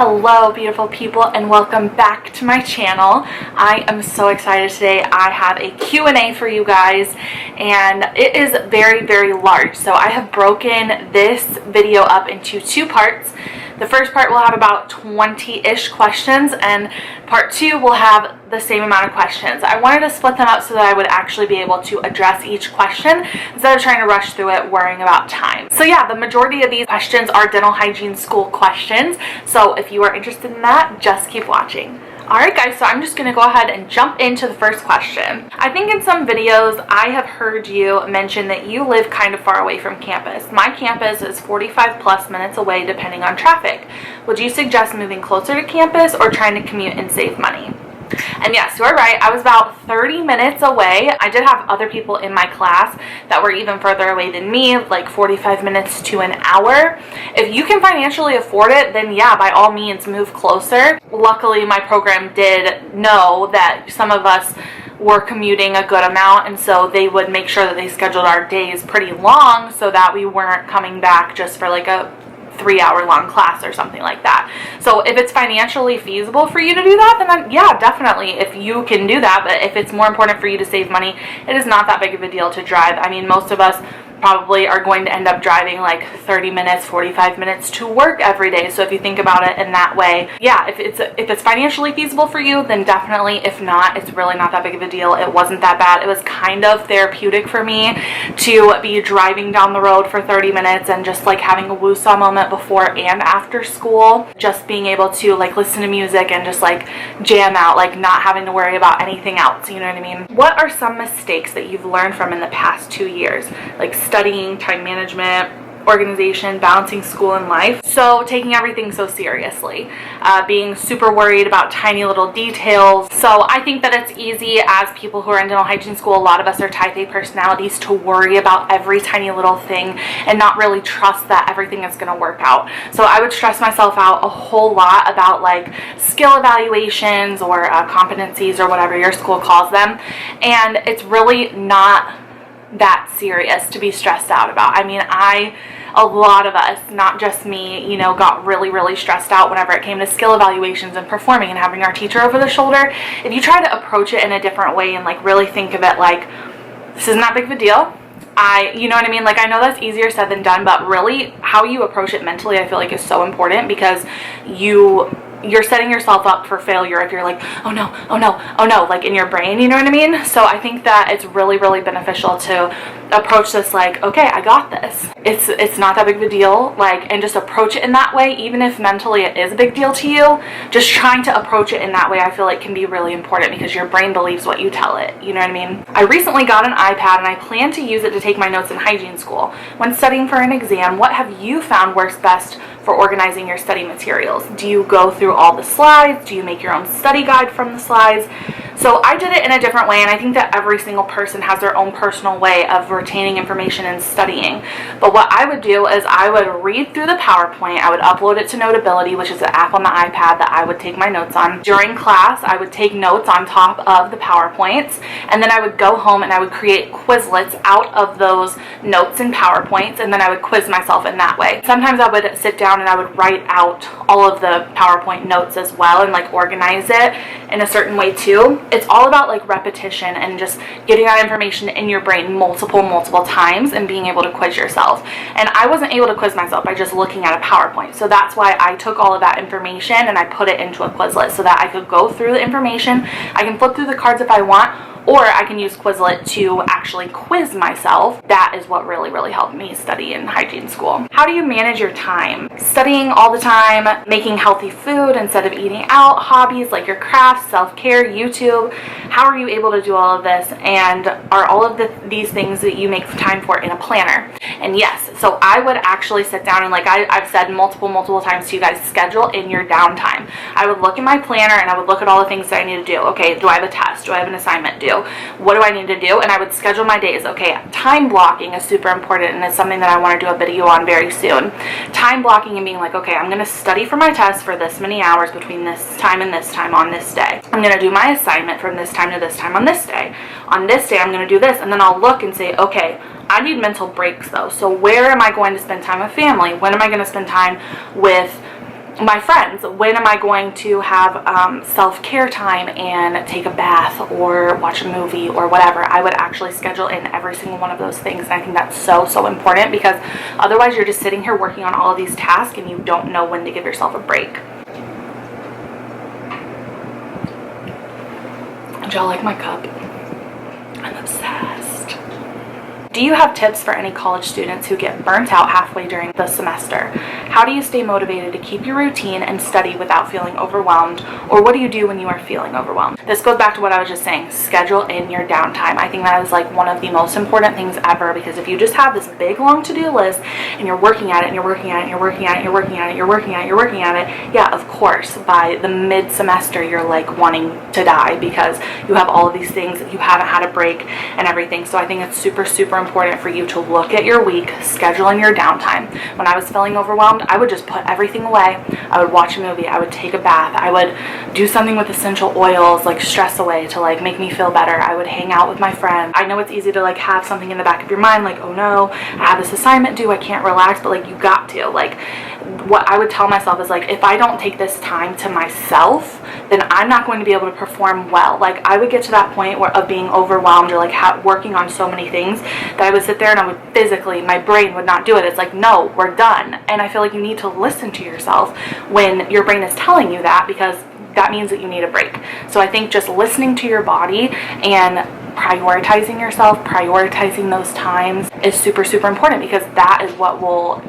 Hello beautiful people, and welcome back to my channel. I am so excited today. I have a Q&A for you guys, and it is very large. So I have broken this video up into two parts. The first part will have about 20-ish questions, and part 2 will have the same amount of questions. I wanted to split them up so that I would actually be able to address each question instead of trying to rush through it worrying about time. So yeah, the majority of these questions are dental hygiene school questions. So if you are interested in that, just keep watching. Alright guys, so I'm just going to go ahead and jump into the first question. I think in some videos I have heard you mention that you live kind of far away from campus. My campus is 45 plus minutes away depending on traffic. Would you suggest moving closer to campus or trying to commute and save money? And yes, you are right. I was about 30 minutes away. I did have other people in my class that were even further away than me, like 45 minutes to an hour. If you can financially afford it, then yeah, by all means move closer. Luckily, my program did know that some of us were commuting a good amount, and so they would make sure that they scheduled our days pretty long so that we weren't coming back just for like a 3-hour-long class or something like that. So if it's financially feasible for you to do that, then yeah, definitely, if you can do that. But if it's more important for you to save money, it is not that big of a deal to drive. I mean, most of us probably are going to end up driving like 30 minutes, 45 minutes to work every day. So if you think about it in that way, yeah, if it's financially feasible for you, then definitely. If not, it's really not that big of a deal. It wasn't that bad. It was kind of therapeutic for me to be driving down the road for 30 minutes and just like having a woo-saw moment before and after school. Just being able to like listen to music and just like jam out, like not having to worry about anything else, you know what I mean? What are some mistakes that you've learned from in the past 2 years? Like studying, time management, organization, balancing school and life. So taking everything so seriously, being super worried about tiny little details. So I think that it's easy as people who are in dental hygiene school, a lot of us are type A personalities, to worry about every tiny little thing and not really trust that everything is going to work out. So I would stress myself out a whole lot about like skill evaluations or competencies or whatever your school calls them, and it's really not that serious to be stressed out about. I mean, a lot of us, not just me, you know, got really stressed out whenever it came to skill evaluations and performing and having our teacher over the shoulder. If you try to approach it in a different way and like really think of it like, this isn't that big of a deal, you know what I mean? Like, I know that's easier said than done, but really how you approach it mentally, I feel like, is so important, because you're setting yourself up for failure if you're like, oh no, like in your brain, you know what I mean? So I think that it's really beneficial to approach this like, okay, I got this. It's not that big of a deal, like, and just approach it in that way. Even if mentally it is a big deal to you, just trying to approach it in that way, I feel like, can be really important, because your brain believes what you tell it, you know what I mean? I recently got an iPad and I plan to use it to take my notes in hygiene school. When studying for an exam, what have you found works best for organizing your study materials? Do you go through all the slides? Do you make your own study guide from the slides? So I did it in a different way, and I think that every single person has their own personal way of retaining information and studying. But what I would do is I would read through the PowerPoint, I would upload it to Notability, which is an app on the iPad that I would take my notes on. During class, I would take notes on top of the PowerPoints, and then I would go home and I would create Quizlets out of those notes and PowerPoints, and then I would quiz myself in that way. Sometimes I would sit down and I would write out all of the PowerPoint notes as well and like organize it in a certain way too. It's all about like repetition and just getting that information in your brain multiple times and being able to quiz yourself. And I wasn't able to quiz myself by just looking at a PowerPoint. So that's why I took all of that information and I put it into a Quizlet so that I could go through the information. I can flip through the cards if I want, or I can use Quizlet to actually quiz myself. That is what really helped me study in hygiene school. How do you manage your time? Studying all the time, making healthy food instead of eating out, hobbies like your crafts, self-care, YouTube. How are you able to do all of this? And are all of these things that you make time for in a planner? And yes, so I would actually sit down and, like I've said multiple times to you guys, schedule in your downtime. I would look in my planner and I would look at all the things that I need to do. Okay, do I have a test? Do I have an assignment due? What do I need to do? And I would schedule my days. Okay, time blocking is super important, and it's something that I want to do a video on very soon. Time blocking and being like, okay, I'm going to study for my test for this many hours between this time and this time on this day. I'm going to do my assignment from this time to this time on this day. On this day, I'm going to do this, and then I'll look and say, okay, I need mental breaks though. So where am I going to spend time with family? When am I going to spend time with my friends, when am I going to have self-care time and take a bath or watch a movie or whatever. I would actually schedule in every single one of those things, and I think that's so important, because otherwise you're just sitting here working on all of these tasks and you don't know when to give yourself a break. Do y'all like my cup? I'm obsessed. Do you have tips for any college students who get burnt out halfway during the semester? How do you stay motivated to keep your routine and study without feeling overwhelmed? Or what do you do when you are feeling overwhelmed? This goes back to what I was just saying. Schedule in your downtime. I think that is like one of the most important things ever, because if you just have this big long to-do list and you're working at it and you're working at it and you're working at it and you're working at it and you're working at it, you're working at it, yeah, of course, by the mid-semester you're like wanting to die because you have all of these things that you haven't had a break and everything. So I think it's super important for you to look at your week, schedule in your downtime. When I was feeling overwhelmed, I would just put everything away. I would watch a movie, I would take a bath, I would do something with essential oils like stress away to like make me feel better. I would hang out with my friends. I know it's easy to like have something in the back of your mind like, oh no, I have this assignment due, I can't relax, but like you got to. Like what I would tell myself is like, if I don't take this time to myself, then I'm not going to be able to perform well. Like I would get to that point of being overwhelmed or like working on so many things that I would sit there and I would physically, my brain would not do it. It's like, no, we're done. And I feel like you need to listen to yourself when your brain is telling you that, because that means that you need a break. So I think just listening to your body and prioritizing yourself, prioritizing those times is super important, because that is what will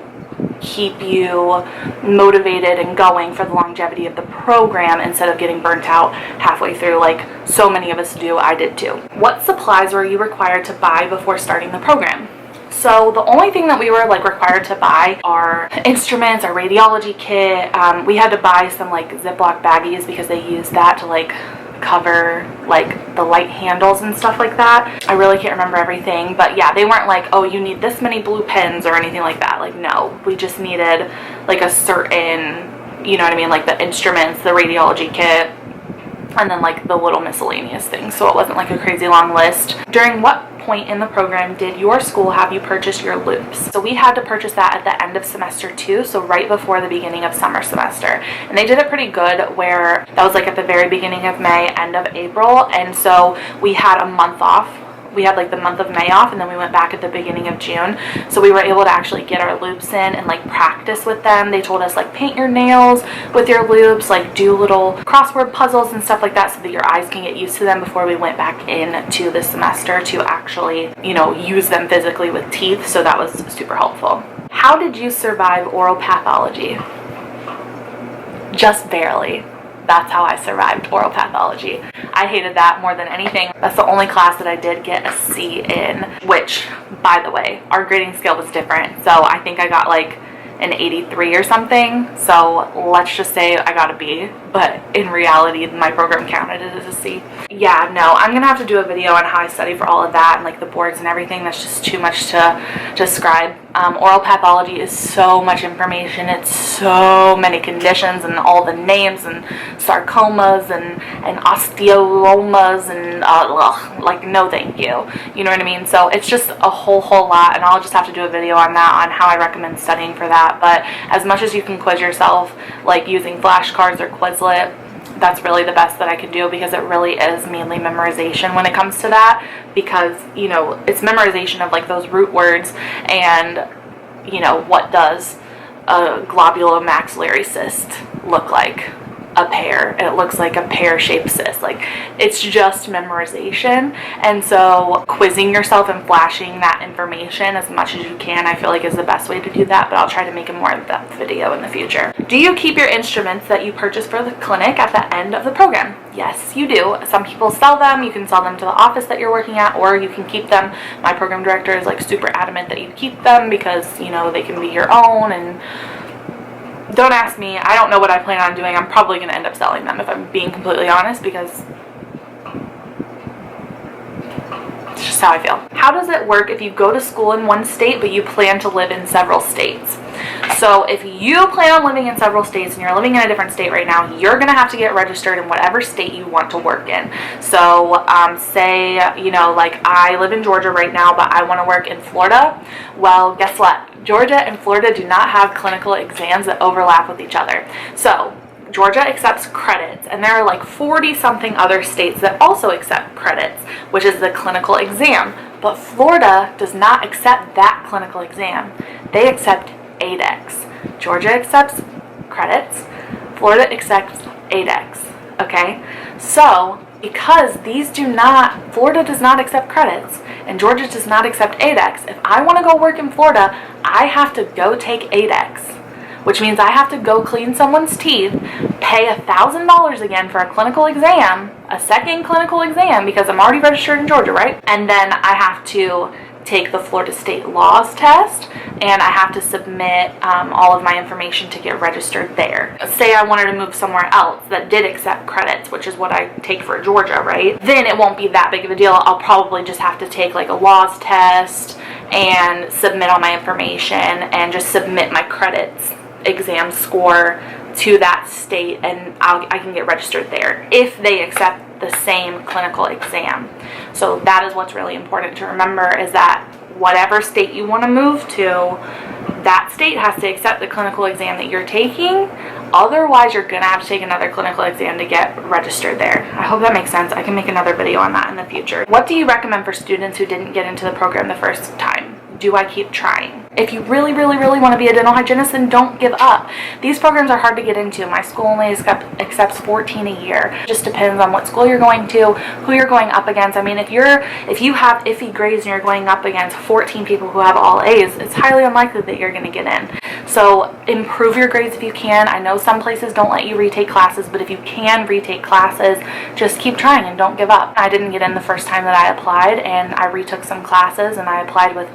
keep you motivated and going for the longevity of the program instead of getting burnt out halfway through like so many of us do. I did too. What supplies were you required to buy before starting the program? So the only thing that we were like required to buy are instruments, our radiology kit. We had to buy some like Ziploc baggies because they use that to like cover like the light handles and stuff like that. I really can't remember everything, but yeah, they weren't like, oh, you need this many blue pens or anything like that. Like no, we just needed like a certain, you know what I mean, like the instruments, the radiology kit, and then like the little miscellaneous things. So it wasn't like a crazy long list. During what point in the program did your school have you purchase your loops? So we had to purchase that at the end of semester 2, so right before the beginning of summer semester. And they did it pretty good, where that was like at the very beginning of May, end of April, and so we had a month off. We had like the month of May off, and then we went back at the beginning of June. So we were able to actually get our loops in and like practice with them. They told us like paint your nails with your loops, like do little crossword puzzles and stuff like that so that your eyes can get used to them before we went back into the semester to actually, you know, use them physically with teeth. So that was super helpful. How did you survive oral pathology? Just barely. That's how I survived oral pathology. I hated that more than anything. That's the only class that I did get a C in, which, by the way, our grading scale was different. So I think I got like an 83 or something. So let's just say I got a B, but in reality, my program counted it as a C. Yeah, no, I'm gonna have to do a video on how I study for all of that and like the boards and everything. That's just too much to describe. Oral pathology is so much information. It's so many conditions and all the names and sarcomas and osteomas and like no thank you. You know what I mean? So it's just a whole lot, and I'll just have to do a video on that, on how I recommend studying for that. But as much as you can quiz yourself, like using flashcards or Quizlet, that's really the best that I can do, because it really is mainly memorization when it comes to that, because, you know, it's memorization of like those root words and, you know, what does a globulomaxillary cyst look like? A pear. It looks like a pear-shaped cyst. Like, it's just memorization. And so quizzing yourself and flashing that information as much as you can, I feel like, is the best way to do that. But I'll try to make a more in-depth video in the future. Do you keep your instruments that you purchase for the clinic at the end of the program? Yes, you do. Some people sell them. You can sell them to the office that you're working at, or you can keep them. My program director is like super adamant that you keep them because, you know, they can be your own. And don't ask me. I don't know what I plan on doing. I'm probably going to end up selling them, if I'm being completely honest, because it's just how I feel. How does it work if you go to school in one state but you plan to live in several states? So if you plan on living in several states and you're living in a different state right now, you're going to have to get registered in whatever state you want to work in. So say, you know, like I live in Georgia right now, but I want to work in Florida. Well, guess what? Georgia and Florida do not have clinical exams that overlap with each other. So Georgia accepts credits, and there are like 40 something other states that also accept credits, which is the clinical exam. But Florida does not accept that clinical exam. They accept ADEX. Georgia accepts credits. Florida accepts ADEX. Okay? So because Florida does not accept credits and Georgia does not accept ADEX, if I want to go work in Florida, I have to go take ADEX, which means I have to go clean someone's teeth, pay $1,000 again for a clinical exam, a second clinical exam, because I'm already registered in Georgia, right? And then I have to take the Florida State Laws test, and I have to submit all of my information to get registered there. Say I wanted to move somewhere else that did accept credits, which is what I take for Georgia, right? Then it won't be that big of a deal. I'll probably just have to take like a laws test and submit all my information and just submit my credits exam score to that state, and I can get registered there if they accept the same clinical exam. So that is what's really important to remember, is that whatever state you want to move to, that state has to accept the clinical exam that you're taking. Otherwise, you're going to have to take another clinical exam to get registered there. I hope that makes sense. I can make another video on that in the future. What do you recommend for students who didn't get into the program the first time? Do I keep trying? If you really want to be a dental hygienist, then don't give up. These programs are hard to get into. My school only accepts 14 a year. It just depends on what school you're going to, who you're going up against. I mean, if you have iffy grades and you're going up against 14 people who have all A's, it's highly unlikely that you're going to get in. So improve your grades if you can. I know some places don't let you retake classes, but if you can retake classes, just keep trying and don't give up. I didn't get in the first time that I applied, and I retook some classes, and I applied with,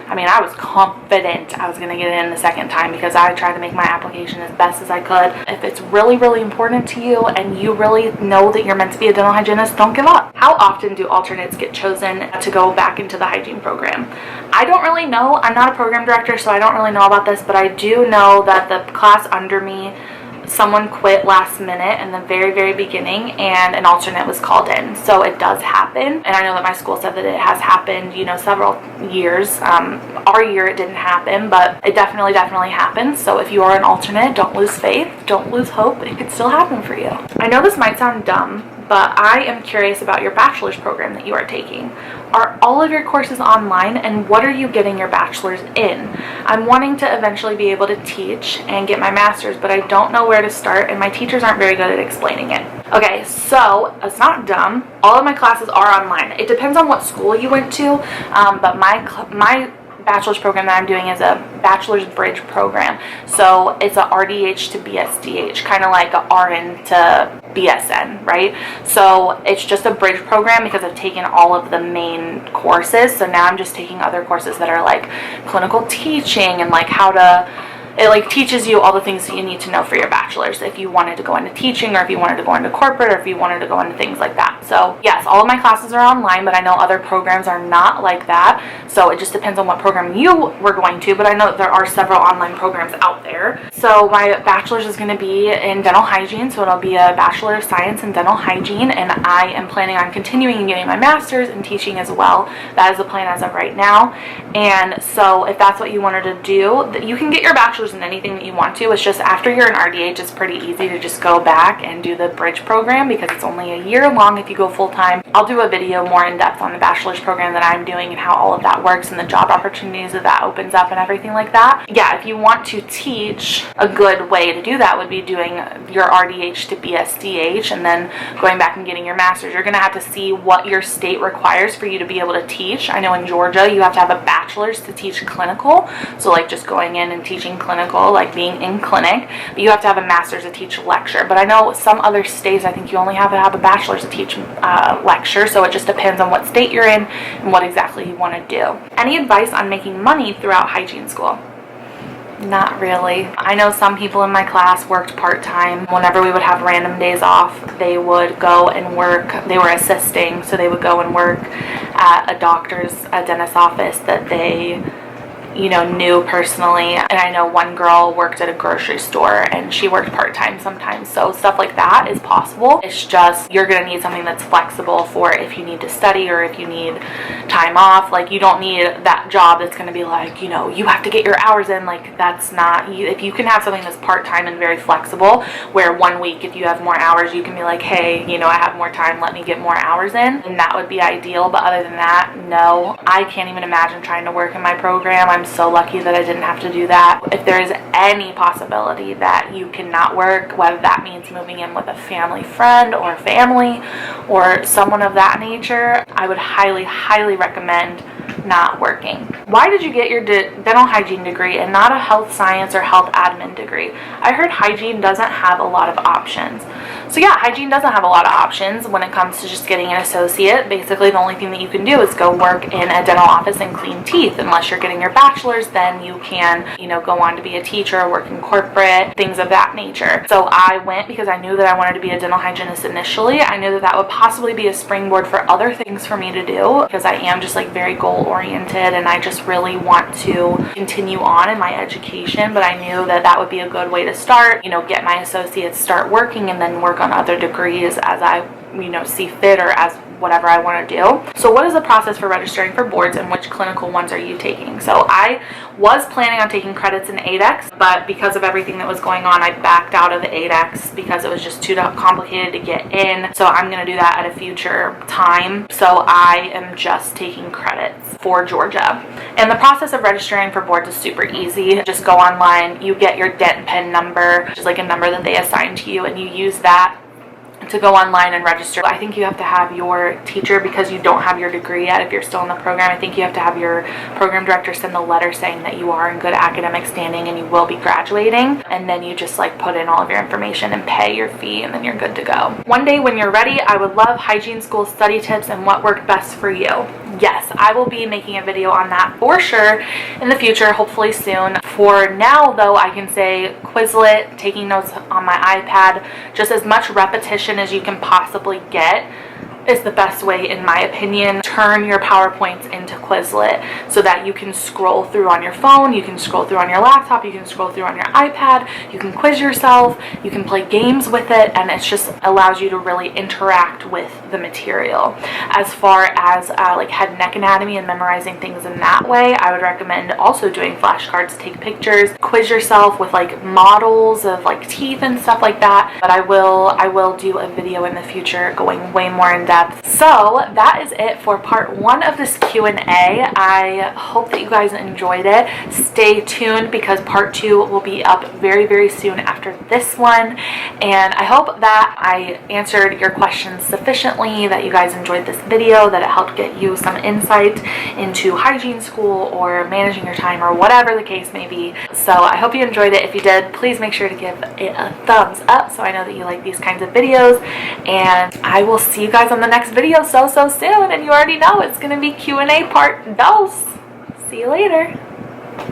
I was confident I was going to get in the second time because I tried to make my application as best as I could. If it's really important to you and you really know that you're meant to be a dental hygienist, don't give up. How often do alternates get chosen to go back into the hygiene program? I don't really know. I'm not a program director, so I don't really know about this, but I do know that the class under me, someone quit last minute in the very beginning, and an alternate was called in. So it does happen, and I know that my school said that it has happened, several years. Our year it didn't happen, but it definitely happens. So if you are an alternate, don't lose faith, don't lose hope. It could still happen for you. I know this might sound dumb, but I am curious about your bachelor's program that you are taking. Are all of your courses online, and what are you getting your bachelor's in? I'm wanting to eventually be able to teach and get my master's, but I don't know where to start, and my teachers aren't very good at explaining it. Okay, so it's not dumb. All of my classes are online. It depends on what school you went to, but my bachelor's program that I'm doing is a bachelor's bridge program. So it's a RDH to BSDH, kind of like a RN to BSN, right? So it's just a bridge program because I've taken all of the main courses. So now I'm just taking other courses that are like clinical teaching and like how to, it like teaches you all the things that you need to know for your bachelor's if you wanted to go into teaching, or if you wanted to go into corporate, or if you wanted to go into things like that. So yes, all of my classes are online, but I know other programs are not like that. So it just depends on what program you were going to, but I know that there are several online programs out there. So my bachelor's is going to be in dental hygiene, so it'll be a Bachelor of Science in Dental Hygiene, and I am planning on continuing and getting my master's in teaching as well. That is the plan as of right now. And so if that's what you wanted to do, you can get your bachelor's in anything that you want to. It's just after you're an RDH, it's pretty easy to just go back and do the bridge program because it's only a year long if you go full-time. I'll do a video more in depth on the bachelor's program that I'm doing and how all of that works and the job opportunities that opens up and everything like that. Yeah, if you want to teach, a good way to do that would be doing your RDH to BSDH and then going back and getting your master's. You're going to have to see what your state requires for you to be able to teach. I know in Georgia you have to have a bachelor's to teach clinical, so like just going in and teaching clinical, like being in clinic, but you have to have a master's to teach lecture. But I know some other states, I think you only have to have a bachelor's to teach lecture, so it just depends on what state you're in and what exactly you want to do. Any advice on making money throughout hygiene school? Not really. I know some people in my class worked part-time. Whenever we would have random days off, they would go and work. They were assisting, so they would go and work at a dentist's office that they you know, new personally. And I know one girl worked at a grocery store and she worked part-time sometimes. So stuff like that is possible. It's just you're going to need something that's flexible for if you need to study or if you need time off. Like, you don't need that job that's going to be like, you know, you have to get your hours in. Like, that's not, if you can have something that's part-time and very flexible, where one week if you have more hours you can be like, hey, you know, I have more time, let me get more hours in, and that would be ideal. But other than that, no. I can't even imagine trying to work in my program. I'm so lucky that I didn't have to do that. If there is any possibility that you cannot work, whether that means moving in with a family friend or family or someone of that nature, I would highly recommend not working. Why did you get your dental hygiene degree and not a health science or health admin degree? I heard hygiene doesn't have a lot of options. So yeah, hygiene doesn't have a lot of options when it comes to just getting an associate. Basically, the only thing that you can do is go work in a dental office and clean teeth. Unless you're getting your bachelor's, then you can, you know, go on to be a teacher, work in corporate, things of that nature. So I went because I knew that I wanted to be a dental hygienist initially. I knew that that would possibly be a springboard for other things for me to do, because I am just like very goal oriented and I just really want to continue on in my education. But I knew that that would be a good way to start, you know, get my associates, start working, and then work on other degrees as I, you know, see fit, or as whatever I want to do. So what is the process for registering for boards, and which clinical ones are you taking? So I was planning on taking credits in 8X, but because of everything that was going on, I backed out of the 8X because it was just too complicated to get in. So I'm going to do that at a future time. So I am just taking credits for Georgia. And the process of registering for boards is super easy. Just go online, you get your dent pen number, which is like a number that they assign to you, and you use that to go online and register. I think you have to have your teacher, because you don't have your degree yet if you're still in the program. I think you have to have your program director send a letter saying that you are in good academic standing and you will be graduating, and then you just like put in all of your information and pay your fee, and then you're good to go. One day when you're ready, I would love hygiene school study tips and what worked best for you. Yes, I will be making a video on that for sure in the future, hopefully soon. For now though, I can say Quizlet, taking notes on my iPad, just as much repetition as you can possibly get is the best way, in my opinion. Turn your PowerPoints into Quizlet so that you can scroll through on your phone, you can scroll through on your laptop, you can scroll through on your iPad, you can quiz yourself, you can play games with it, and it just allows you to really interact with the material. As far as like head and neck anatomy and memorizing things in that way, I would recommend also doing flashcards, take pictures, quiz yourself with like models of like teeth and stuff like that. But I will do a video in the future going way more in depth. So that is it for part 1 of this Q&A. I hope that you guys enjoyed it. Stay tuned because part 2 will be up very soon after this one, and I hope that I answered your questions sufficiently, that you guys enjoyed this video, that it helped get you some insight into hygiene school or managing your time or whatever the case may be. So I hope you enjoyed it. If you did, please make sure to give it a thumbs up so I know that you like these kinds of videos, and I will see you guys on the next video so soon. And you already know it's going to be Q&A part 2. See you later.